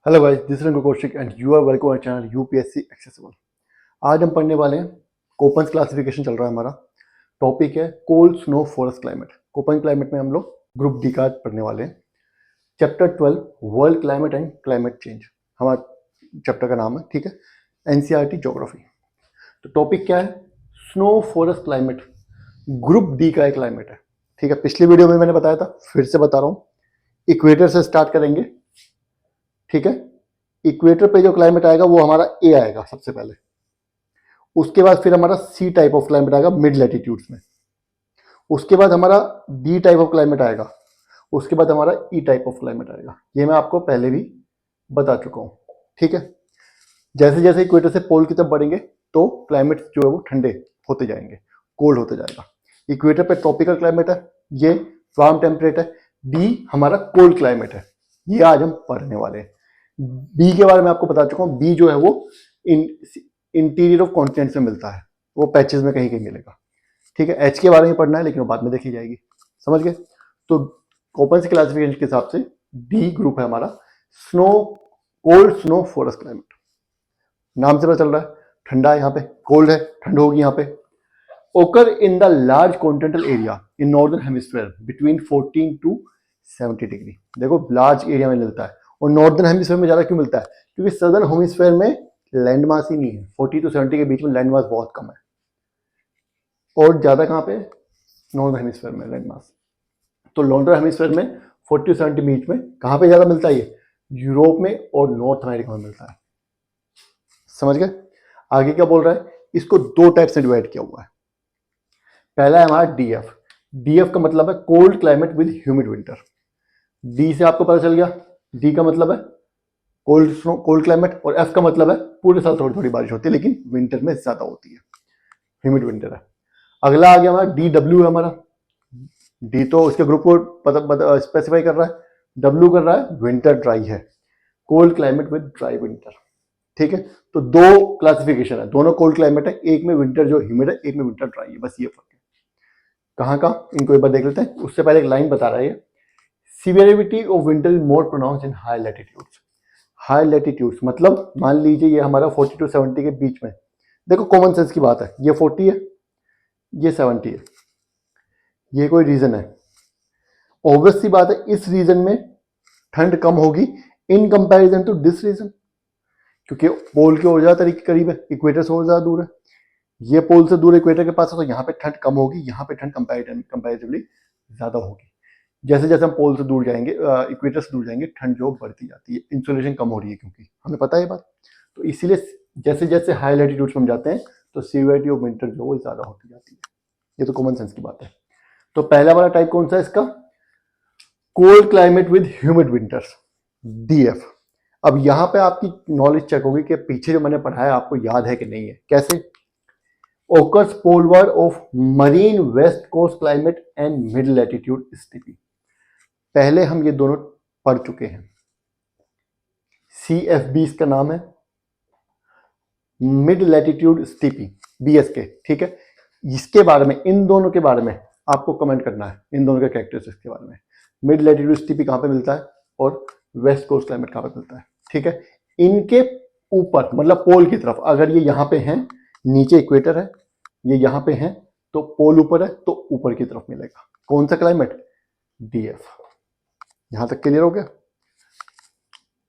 Hello guys, this is Kaushik and you are welcome our channel UPSC accessible. आज हम पढ़ने वाले हैं कोपन्स क्लासिफिकेशन चल रहा है हमारा। टॉपिक है cold snow forest climate. Köppen climate में हम लोग ग्रुप डी का पढ़ने वाले हैं। Chapter 12 world climate and climate change हमारा चैप्टर का नाम है, ठीक है। NCERT geography. तो टॉपिक क्या है? Snow forest climate, group D का एक क्लाइमेट है, ठीक है। पिछली वीडियो में मैंने बताया था, फिर से बता रहा हूँ। इक्वेटर से स्टार्ट करेंगे, ठीक है। इक्वेटर पे जो क्लाइमेट आएगा वो हमारा ए आएगा सबसे पहले। उसके बाद फिर हमारा सी टाइप ऑफ क्लाइमेट आएगा मिड लैटिट्यूड्स में। उसके बाद हमारा डी टाइप ऑफ क्लाइमेट आएगा। उसके बाद हमारा ई टाइप ऑफ क्लाइमेट आएगा। ये मैं आपको पहले भी बता चुका हूँ, ठीक है। जैसे जैसे इक्वेटर से पोल की तरफ बढ़ेंगे तो क्लाइमेट जो है वो ठंडे होते जाएंगे, कोल्ड होते जाएगा। इक्वेटर पे ट्रॉपिकल क्लाइमेट है, ये वार्म टेम्परेट है। बी हमारा कोल्ड क्लाइमेट है, ये आज हम पढ़ने वाले हैं। बी के बारे में आपको बता चुका हूँ। बी जो है वो इंटीरियर ऑफ कॉन्टिनेंट्स में मिलता है, वो पैचेस में कहीं कहीं मिलेगा, ठीक है। एच के बारे में पढ़ना है लेकिन वो बाद में देखी जाएगी, समझ गए। तो कोपन क्लासिफिकेशन के हिसाब से डी ग्रुप है हमारा snow, cold snow forest climate. नाम से पता चल रहा है ठंडा है यहाँ पे, कोल्ड है, ठंड होगी यहाँ पे। ओकर in the large continental area in northern hemisphere between 14 to 70 degree. देखो लार्ज एरिया में मिलता है, और नॉर्दर्न हेमिस्फीयर में ज्यादा क्यों मिलता है? क्योंकि सदर्न हेमिस्फीयर में लैंड मास ही नहीं है। 40 to 70 के बीच में लैंड मास बहुत कम है, और ज्यादा कहाँ पे? नॉर्दर्न हेमिस्फीयर में लैंड मास। तो नॉर्दर्न हेमिस्फीयर में 40 to 70 बीच में कहाँ पे ज्यादा मिलता है? ये यूरोप में और नॉर्थ अमेरिका में मिलता है, समझ गए। आगे क्या बोल रहा है? इसको दो टाइप से डिवाइड किया हुआ है। पहला है हमारा डीएफ। डीएफ का मतलब है cold climate with humid winter. D से आपको पता चल गया, डी का मतलब है कोल्ड स्नो, कोल्ड क्लाइमेट। और एफ का मतलब है पूरे साल थोड़ी थोड़ी बारिश होती है लेकिन विंटर में ज्यादा होती है, ह्यूमिड विंटर है। अगला आ गया हमारा डी डब्ल्यू है हमारा। डी तो उसके ग्रुप को पता स्पेसिफाई कर रहा है, डब्ल्यू कर रहा है विंटर ड्राई है, cold climate with dry winter, ठीक है। तो दो क्लासिफिकेशन है, दोनों कोल्ड क्लाइमेट है, एक में विंटर जो ह्यूमिड है, एक में विंटर ड्राई है, बस ये फर्क है। कहाँ का इनको एक बार देख लेते हैं। उससे पहले एक लाइन बता रहा है, severity of winter is more pronounce in high latitudes. High latitudes मतलब मान लीजिए ये हमारा 40 to 70 के बीच में। देखो कॉमन सेंस की बात है, ये 40 है, ये 70 है, ये कोई रीजन है। ऑब्वियस सी बात है इस रीजन में ठंड कम होगी in comparison to this region, क्योंकि पोल के और ज्यादा करीब है, इक्वेटर से और ज्यादा दूर है। ये पोल से दूर इक्वेटर के पास है, तो यहाँ पे ठंड कम होगी, यहाँ पे ठंड कंपैरेटिवली ज्यादा होगी। जैसे जैसे हम पोल से दूर जाएंगे, इक्वेटर से दूर जाएंगे, ठंड जो बढ़ती जाती है, इंसुलेशन कम हो रही है, क्योंकि हमें पता है ये बात। तो इसीलिए जैसे जैसे हाई लैटिट्यूड्स में हम जाते हैं तो सीवियरिटी ऑफ विंटर जो वो ज्यादा होती जाती है। ये तो कॉमन सेंस की बात है। तो पहला वाला टाइप कौन सा है इसका? Cold climate with humid winters, DF. अब यहाँ पे आपकी नॉलेज चेक होगी कि पीछे जो मैंने पढ़ाया आपको याद है कि नहीं है। कैसे? Occurs poleward of marine west coast climate and mid latitude steppe. पहले हम ये दोनों पढ़ चुके हैं। CFB इसका नाम है, मिड लैटिट्यूड स्टीपी BSK, ठीक है। इसके बारे में, इन दोनों के बारे में आपको कमेंट करना है, इन दोनों के कैरेक्टरिस्टिक्स के बारे में। मिड लैटिट्यूड स्टीपी कहाँ पे मिलता है और वेस्ट कोस्ट क्लाइमेट कहाँ पे मिलता है, ठीक है। इनके ऊपर मतलब पोल की तरफ, अगर ये यहाँ पे हैं, नीचे इक्वेटर है, ये यहाँ पे हैं, तो पोल ऊपर है तो ऊपर की तरफ मिलेगा कौन सा क्लाइमेट? DF। यहां तक क्लियर हो गया?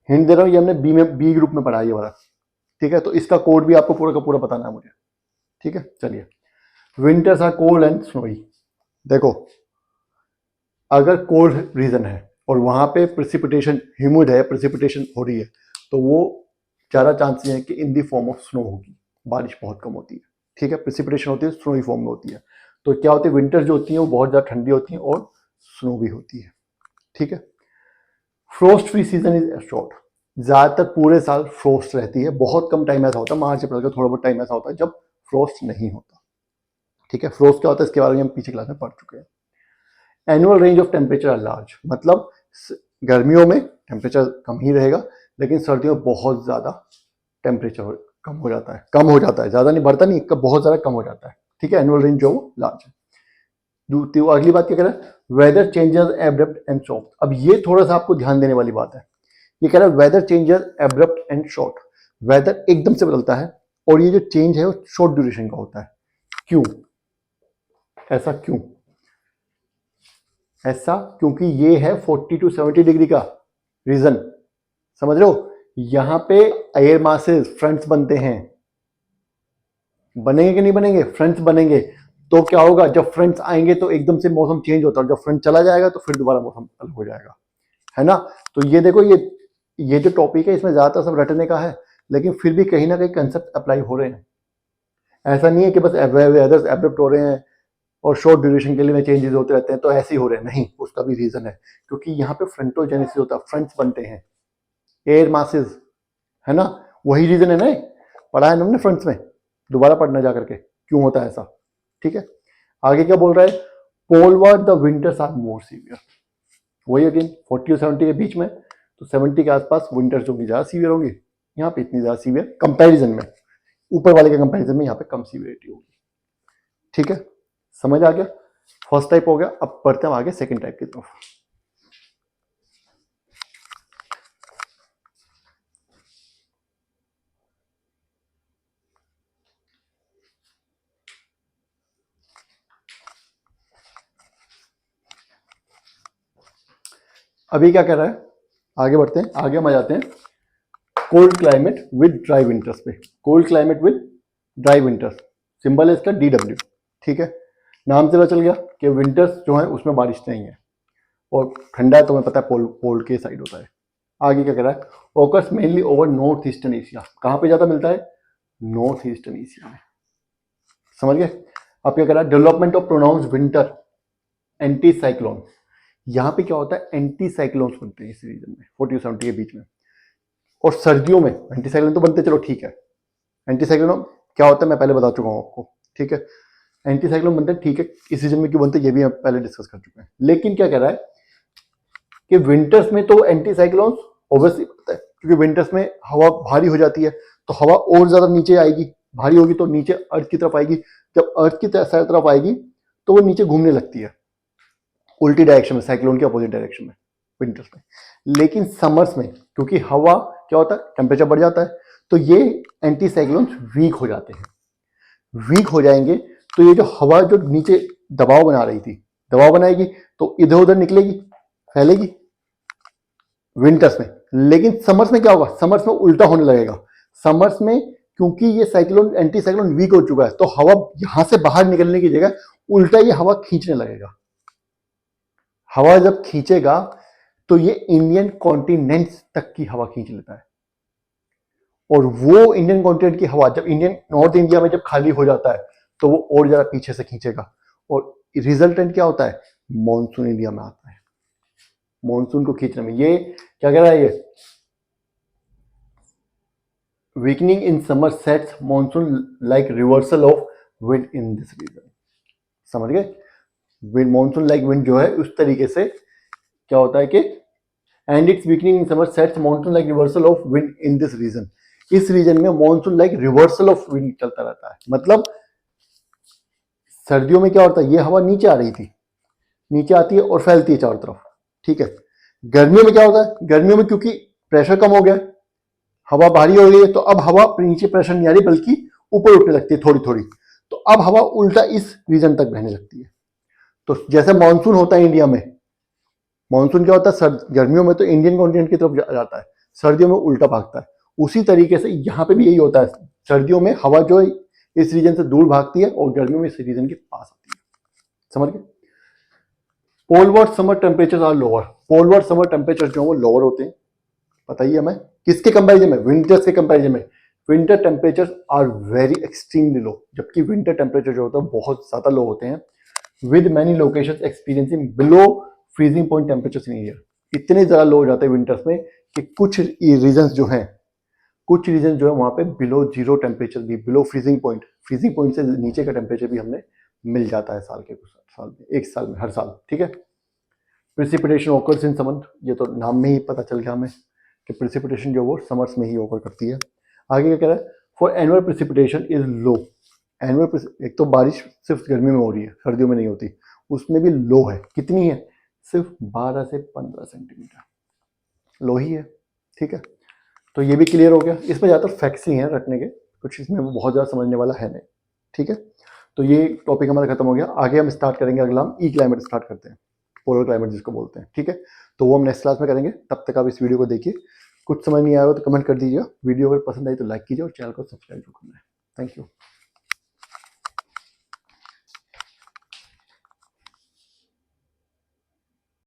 हिंट दे रहा हूं, ये हमने बी ग्रुप में पढ़ा ये वाला, ठीक है। तो इसका कोड भी आपको पूरा का पूरा बताना है मुझे, ठीक है। चलिए, winters are cold and snowy. देखो अगर कोल्ड रीजन है और वहां पे प्रेसिपिटेशन ह्यूमिड है, प्रेसिपिटेशन हो रही है, तो वो ज्यादा चांसेस है कि इन दी फॉर्म ऑफ स्नो होगी, बारिश बहुत कम होती है, ठीक है। प्रेसिपिटेशन होती है स्नोई फॉर्म में होती है। तो क्या होती है, विंटर जो होती है वो बहुत ज्यादा ठंडी होती है और स्नो भी होती है, ठीक है। Frost free season is short, ज्यादातर पूरे साल फ्रोस्ट रहती है, बहुत कम टाइम ऐसा होता है, मार्च अप्रैल का थोड़ा बहुत टाइम ऐसा होता है जब फ्रोस्ट नहीं होता, ठीक है। फ्रोस्ट क्या होता है इसके बारे में हम पीछे क्लास में पढ़ चुके हैं। Annual range of temperature are large, मतलब गर्मियों में टेम्परेचर कम ही रहेगा, लेकिन सर्दियों में बहुत ज्यादा टेम्परेचर कम हो जाता है, ज्यादा नहीं बढ़ता, नहीं बहुत ज्यादा कम हो जाता है, ठीक है। एनुअल रेंज जो लार्ज है। तो अगली बात क्या कह रहा है, weather changes abrupt and soft. अब ये थोड़ा सा आपको ध्यान देने वाली बात है ये कह रहा है weather changes abrupt and short, weather एकदम से बदलता है और ये जो चेंज है वो शॉर्ट ड्यूरेशन का होता है। क्यों ऐसा, क्यों ऐसा? क्योंकि ये है 40 to 70 डिग्री का रीजन, समझ रहे हो? यहां पे एयर मासेस फ्रंट्स बनते हैं, बनेंगे कि नहीं बनेंगे? फ्रंट्स बनेंगे। तो क्या होगा, जब फ्रंट्स आएंगे तो एकदम से मौसम चेंज होता है, जब फ्रंट चला जाएगा तो फिर दोबारा मौसम अलग हो जाएगा, है ना? तो ये देखो, ये जो टॉपिक है इसमें ज्यादातर सब रटने का है, लेकिन फिर भी कहीं ना कहीं कंसेप्ट अप्लाई हो रहे हैं। ऐसा नहीं है कि बस वेदर्स एब्रप्ट हो रहे हैं और शॉर्ट ड्यूरेशन के लिए चेंजेस होते रहते हैं तो ऐसे ही हो रहे हैं, नहीं, उसका भी रीजन है। क्योंकि यहाँ पे फ्रंटोजेनेसिस होता है, फ्रंट्स बनते हैं, एयर मासेस, है ना? वही रीजन है ना, पढ़ा है हमने फ्रंट्स में, दोबारा पढ़ना जा करके क्यों होता है ऐसा। ठीक है, आगे क्या बोल रहा है? Poleward the winters are more severe, वही अगेन 40 और 70 के बीच में, तो 70 के आसपास विंटर्स होंगी, ज्यादा सीवियर होंगी। यहाँ पे इतनी ज्यादा सीवियर कंपैरिजन में, ऊपर वाले के कंपैरिजन में यहाँ पे कम सीवियरिटी होगी। ठीक है, समझ आ गया? फर्स्ट टाइप हो गया। अब बढ़ते हैं आगे सेकंड टाइप की तरफ। अभी क्या कर रहा है, आगे बढ़ते हैं, आगे हम आ जाते हैं cold climate with dry winters पे। Cold climate with dry winters, symbol है इसका DW। ठीक है, नाम से पता चल गया कि विंटर्स जो है उसमें बारिश नहीं है और ठंडा है, तो हमें पता है पोल के साइड होता है। आगे क्या कह रहा है? Occurs mainly over north eastern Asia, कहाँ पे ज्यादा मिलता है? नॉर्थ ईस्टर्न एशिया में, समझ गए? अब क्या कह रहा है? Development of pronouns winter anti cyclone, यहाँ पे क्या होता है? एंटी साइक्लोन्स बनते हैं इस रीजन में 40 70 के बीच में। और सर्दियों में एंटी साइक्लोन तो बनते, चलो ठीक है, एंटी साइक्लोन क्या होता है मैं पहले बता चुका हूँ आपको। ठीक है, एंटी साइक्लोन बनते हैं, ठीक है, इस रीजन में क्यों बनते हैं ये भी हम पहले डिस्कस कर चुके हैं। लेकिन क्या कह रहा है कि विंटर्स में तो एंटी साइक्लोन ऑब्वियसली बनता है, क्योंकि विंटर्स में हवा भारी हो जाती है, तो हवा और ज्यादा नीचे आएगी, भारी होगी तो नीचे अर्थ की तरफ आएगी, जब अर्थ की तरफ आएगी तो वो नीचे घूमने लगती है उल्टी डायरेक्शन में, साइक्लोन के अपोजिट डायरेक्शन में विंटर्स में। लेकिन समर्स में क्योंकि हवा क्या होता है, टेम्परेचर बढ़ जाता है, तो ये एंटी साइक्लोन वीक हो जाते हैं। वीक हो जाएंगे तो ये जो हवा जो नीचे दबाव बना रही थी, दबाव बनाएगी तो इधर उधर निकलेगी, फैलेगी विंटर्स में। लेकिन समर्स में क्या होगा? समर्स में उल्टा होने लगेगा। समर्स में क्योंकि ये साइक्लोन एंटी साइक्लोन वीक हो चुका है, तो हवा यहां से बाहर निकलने की जगह उल्टा ये हवा खींचने लगेगा। हवा जब खींचेगा तो ये इंडियन कॉन्टिनेंट तक की हवा खींच लेता है, और वो इंडियन कॉन्टिनेंट की हवा जब इंडियन नॉर्थ इंडिया में जब खाली हो जाता है तो वो और ज्यादा पीछे से खींचेगा, और रिजल्टेंट क्या होता है? मॉनसून इंडिया में आता है। मॉनसून को खींचने में ये क्या कह रहा है? ये weakening in summer sets monsoon like reversal of wind in this region, समझ गए? विंड, मॉनसून लाइक विंड जो है उस तरीके से क्या होता है कि and it's weakening in summer sets monsoon like reversal of wind in this region, इस रीजन में monsoon like reversal of wind चलता रहता है। मतलब सर्दियों में क्या होता है? ये हवा नीचे आ रही थी, नीचे आती है और फैलती है चारों तरफ। ठीक है, गर्मियों में क्या होता है? गर्मियों में क्योंकि प्रेशर कम हो गया, हवा भारी हो गई है, तो अब हवा नीचे प्रेशर नहीं आ रही बल्कि ऊपर उठने लगती है थोड़ी थोड़ी, तो अब हवा उल्टा इस रीजन तक बहने लगती है। तो जैसे मानसून होता है इंडिया में, मानसून क्या होता है? गर्मियों में तो इंडियन कॉन्टिनेंट की तरफ जाता है, सर्दियों में उल्टा भागता है। उसी तरीके से यहाँ पे भी यही होता है, सर्दियों में हवा जो है इस रीजन से दूर भागती है और गर्मियों में इस रीजन के पास आती है, समझ गए? Poleward summer temperature are lower, poleward summer temperature जो है वो लोअर होते हैं, बताइए हमें किसके कंपैरिजन में? विंटर्स के कंपैरिजन में। Winter temperature are very extremely low, जबकि विंटर टेम्परेचर जो होता है बहुत ज्यादा लो होते हैं, with many locations experiencing below freezing point temperature in year, इतने ज्यादा लो हो जाते हैं विंटर्स में कि कुछ रीजन जो हैं, कुछ रीजन जो है वहां पे बिलो जीरो टेम्परेचर भी, बिलो फ्रीजिंग पॉइंट से नीचे का टेम्परेचर भी हमने मिल जाता है साल के कुछ साल में, एक साल में, हर साल। ठीक है, प्रिसिपिटेशन ऑकर्स इन समर, ये तो नाम में ही पता चल गया हमें कि प्रिसिपिटेशन जो वो समर्स में ही ऑकर करती है। आगे क्या कह रहा है? For annual precipitation is low, annual, एक तो बारिश सिर्फ गर्मी में हो रही है, सर्दियों में नहीं होती, उसमें भी लो है, कितनी है? सिर्फ 12 से 15 सेंटीमीटर, लो ही है। ठीक है, तो ये भी क्लियर हो गया। इस पर ज़्यादातर फैक्ट्स ही हैं रटने के, कुछ इसमें वो बहुत ज़्यादा समझने वाला है नहीं। ठीक है, तो ये टॉपिक हमारा खत्म हो गया। आगे हम स्टार्ट करेंगे, अगला हम ई क्लाइमेट स्टार्ट करते हैं, पोलर क्लाइमेट जिसको बोलते हैं। ठीक है, तो वो हम नेक्स्ट क्लास में करेंगे। तब तक आप इस वीडियो को देखिए, कुछ समझ नहीं आया हो तो कमेंट कर दीजिएगा। वीडियो अगर पसंद आई तो लाइक कीजिए और चैनल को सब्सक्राइब जरूर करना है। Thank you.